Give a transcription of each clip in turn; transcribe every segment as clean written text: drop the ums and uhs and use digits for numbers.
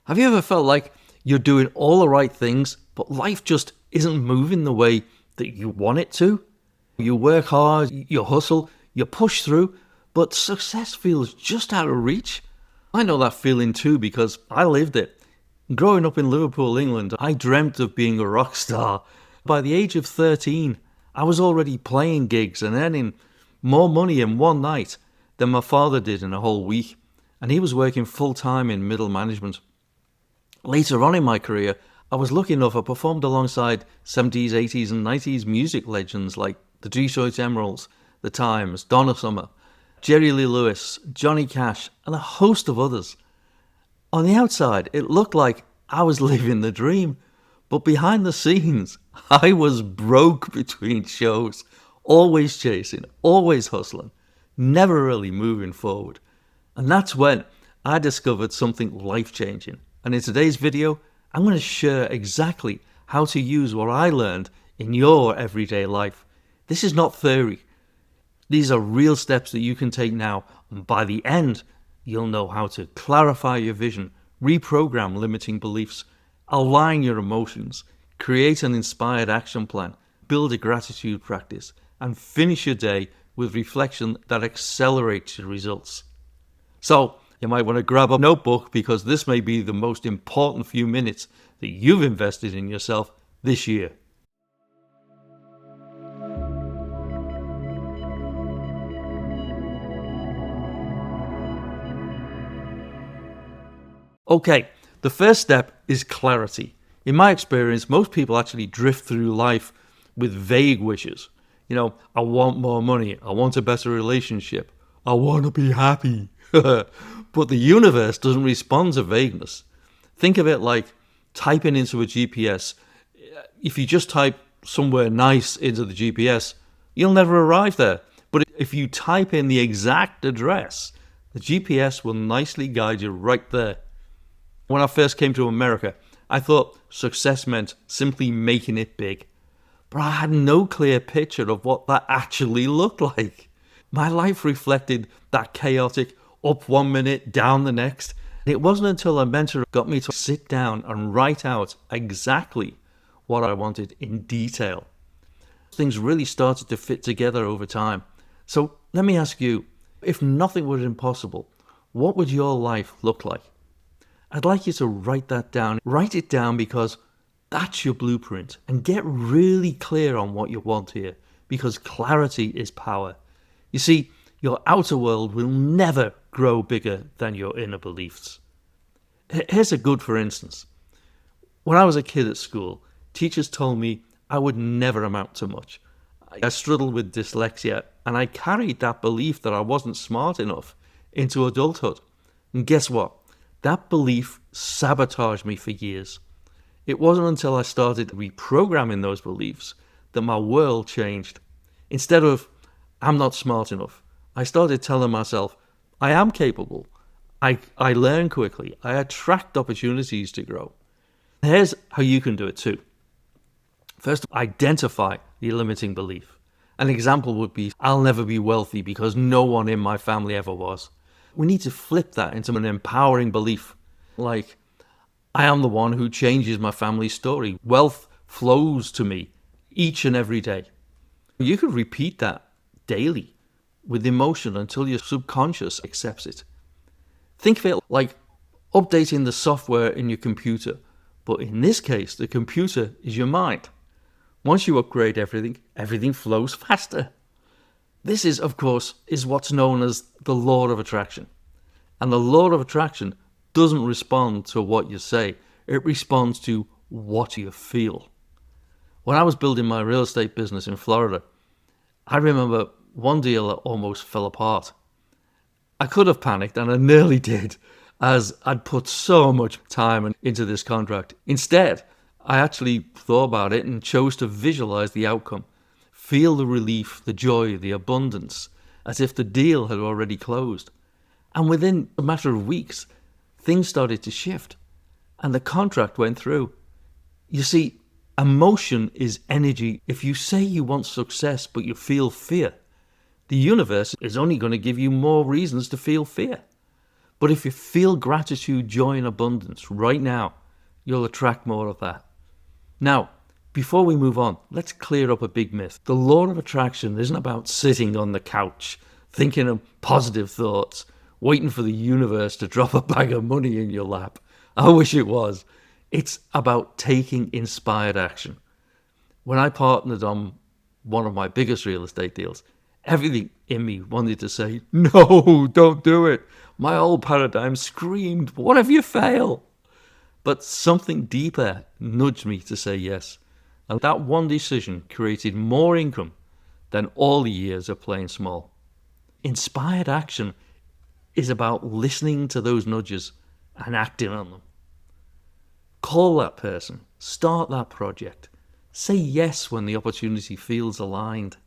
Have you ever felt like you're doing all the right things, but life just isn't moving the way that you want it to? You work hard, you hustle, you push through, but success feels just out of reach. I know that feeling too because I lived it. Growing up in Liverpool, England, I dreamt of being a rock star. By the age of 13, I was already playing gigs and earning more money in one night than my father did in a whole week, and he was working full-time in middle management. Later on in my career, I was lucky enough I performed alongside 70s, 80s and 90s music legends like the Detroit Emeralds, The Times, Donna Summer, Jerry Lee Lewis, Johnny Cash, and a host of others. On the outside, it looked like I was living the dream, but behind the scenes, I was broke between shows, always chasing, always hustling, never really moving forward. And that's when I discovered something life-changing. And in today's video, I'm going to share exactly how to use what I learned in your everyday life. This is not theory. These are real steps that you can take now, and by the end, you'll know how to clarify your vision, reprogram limiting beliefs, align your emotions, create an inspired action plan, build a gratitude practice, and finish your day with reflection that accelerates your results. So, you might want to grab a notebook because this may be the most important few minutes that you've invested in yourself this year. Okay, the first step is clarity. In my experience, most people actually drift through life with vague wishes. I want more money, I want a better relationship, I want to be happy. But the universe doesn't respond to vagueness. Think of it like typing into a GPS. If you just type somewhere nice into the GPS, you'll never arrive there. But if you type in the exact address, the GPS will nicely guide you right there. When I first came to America, I thought success meant simply making it big. But I had no clear picture of what that actually looked like. My life reflected that chaotic up 1 minute, down the next. It wasn't until a mentor got me to sit down and write out exactly what I wanted in detail. Things really started to fit together over time. So let me ask you, if nothing was impossible, what would your life look like? I'd like you to write that down. Write it down because that's your blueprint, and get really clear on what you want here, because clarity is power. You see, your outer world will never grow bigger than your inner beliefs. Here's a good for instance. When I was a kid at school, teachers told me I would never amount to much. I struggled with dyslexia, and I carried that belief that I wasn't smart enough into adulthood. And guess what? That belief sabotaged me for years. It wasn't until I started reprogramming those beliefs that my world changed. Instead of, I'm not smart enough, I started telling myself, I am capable. I learn quickly. I attract opportunities to grow. Here's how you can do it too. First, identify the limiting belief. An example would be, I'll never be wealthy because no one in my family ever was. We need to flip that into an empowering belief. Like, I am the one who changes my family's story. Wealth flows to me each and every day. You could repeat that daily with emotion until your subconscious accepts it. Think of it like updating the software in your computer, but in this case, the computer is your mind. Once you upgrade everything flows faster. This is, of course, what's known as the law of attraction. And the law of attraction doesn't respond to what you say, it responds to what you feel. When I was building my real estate business in Florida, I remember one deal that almost fell apart. I could have panicked, and I nearly did, as I'd put so much time into this contract. Instead, I actually thought about it and chose to visualize the outcome, feel the relief, the joy, the abundance, as if the deal had already closed. And within a matter of weeks, things started to shift, and the contract went through. You see, emotion is energy. If you say you want success but you feel fear, the universe is only going to give you more reasons to feel fear. But if you feel gratitude, joy, and abundance right now, you'll attract more of that. Now, before we move on, let's clear up a big myth. The law of attraction isn't about sitting on the couch, thinking of positive thoughts, waiting for the universe to drop a bag of money in your lap. I wish it was. It's about taking inspired action. When I partnered on one of my biggest real estate deals, everything in me wanted to say, no, don't do it. My old paradigm screamed, what if you fail? But something deeper nudged me to say yes. And that one decision created more income than all the years of playing small. Inspired action is about listening to those nudges and acting on them. Call that person, start that project, say yes when the opportunity feels aligned.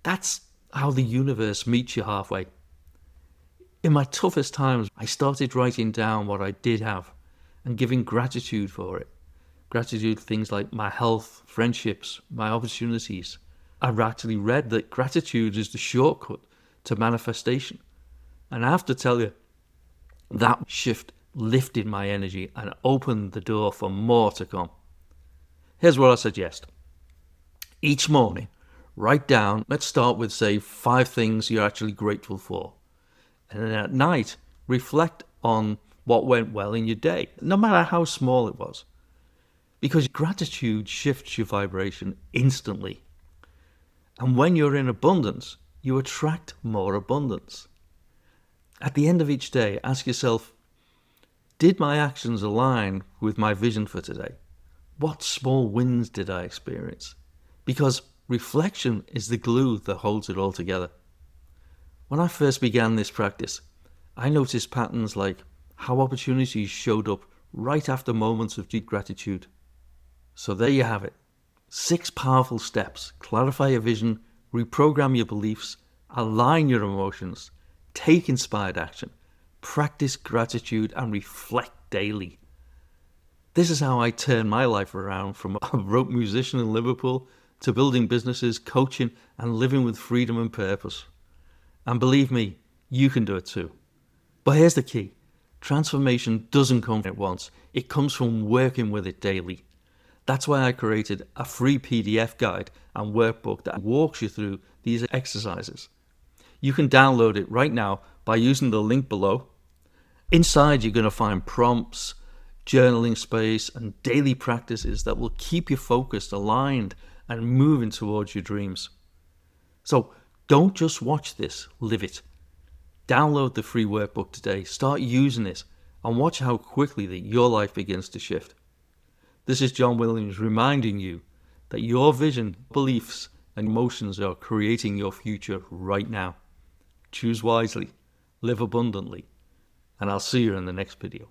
That's how the universe meets you halfway. In my toughest times, I started writing down what I did have and giving gratitude for it. Gratitude for things like my health, friendships, my opportunities. I've actually read that gratitude is the shortcut to manifestation. And I have to tell you, that shift lifted my energy and opened the door for more to come. Here's what I suggest. Each morning, write down, let's start with, say, 5 things you're actually grateful for. And then at night, reflect on what went well in your day, no matter how small it was. Because gratitude shifts your vibration instantly. And when you're in abundance, you attract more abundance. At the end of each day, ask yourself, did my actions align with my vision for today? What small wins did I experience? Because reflection is the glue that holds it all together. When I first began this practice, I noticed patterns like how opportunities showed up right after moments of deep gratitude. So there you have it. 6 powerful steps. Clarify your vision, reprogram your beliefs, align your emotions, take inspired action, practice gratitude, and reflect daily. This is how I turned my life around from a rope musician in Liverpool to building businesses, coaching, and living with freedom and purpose. And believe me, you can do it too. But here's the key. Transformation doesn't come at once. It comes from working with it daily. That's why I created a free PDF guide and workbook that walks you through these exercises. You can download it right now by using the link below. Inside, you're going to find prompts, journaling space, and daily practices that will keep you focused, aligned, and moving towards your dreams. So don't just watch this, live it. Download the free workbook today, start using it, and watch how quickly that your life begins to shift. This is John Williams reminding you that your vision, beliefs, and emotions are creating your future right now. Choose wisely, live abundantly, and I'll see you in the next video.